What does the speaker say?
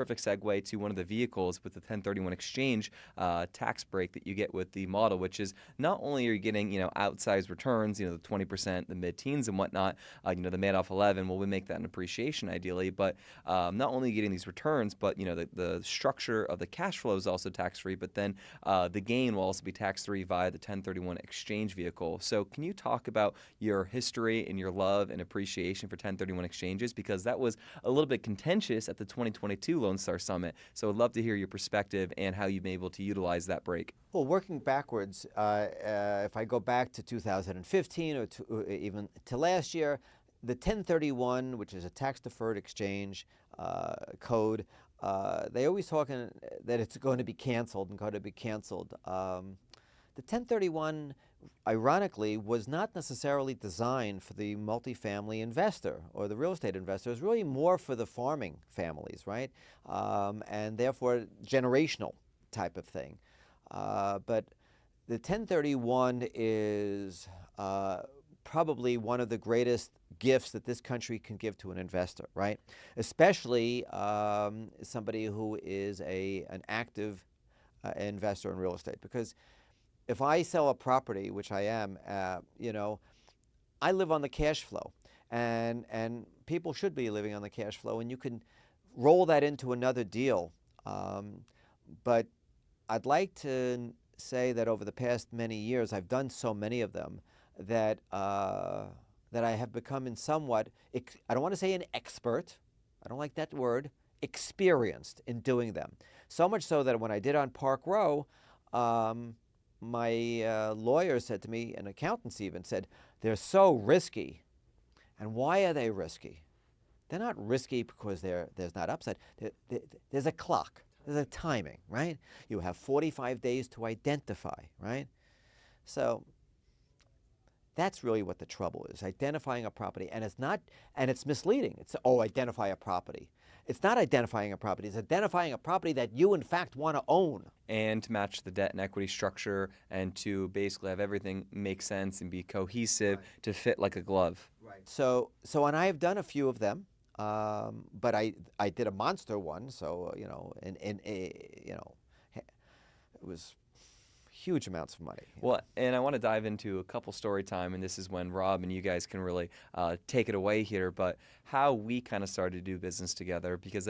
perfect segue to one of the vehicles with the 1031 exchange tax break that you get with the model, which is not only are you getting, outsized returns, the 20%, the mid-teens and whatnot, the Madoff 11, well, we make that an appreciation ideally, but not only getting these returns, but, the structure of the cash flow is also tax-free, but then the gain will also be tax-free via the 1031 exchange vehicle. So can you talk about your history and your love and appreciation for 1031 exchanges? Because that was a little bit contentious at the 2022 Lone Star Summit. So I'd love to hear your perspective and how you've been able to utilize that break. Well, working backwards, if I go back to 2015 or even to last year, the 1031, which is a tax-deferred exchange code, they always talking that it's going to be canceled and going to be canceled. The 1031, ironically, was not necessarily designed for the multifamily investor or the real estate investor. It was really more for the farming families, right? And therefore, generational type of thing. But the 1031 is probably one of the greatest gifts that this country can give to an investor, right? Especially somebody who is an active investor in real estate. Because if I sell a property, which I am, I live on the cash flow, and people should be living on the cash flow, and you can roll that into another deal. But I'd like to say that over the past many years, I've done so many of them that that I have become in somewhat, I don't want to say an expert, I don't like that word, experienced in doing them. So much so that when I did on Park Row, my lawyer said to me, and accountants even said, they're so risky. And why are they risky? They're not risky because there's not upside. There's a clock. There's a timing, right? You have 45 days to identify, right? So that's really what the trouble is, identifying a property. And it's misleading. It's, identify a property. It's not identifying a property. It's identifying a property that you, in fact, want to own. And to match the debt and equity structure and to basically have everything make sense and be cohesive, right, to fit like a glove. Right. So and I have done a few of them. But I did a monster one, so it was huge amounts of money. Well, and I want to dive into a couple story time, and this is when Rob and you guys can really take it away here. But how we kind of started to do business together, because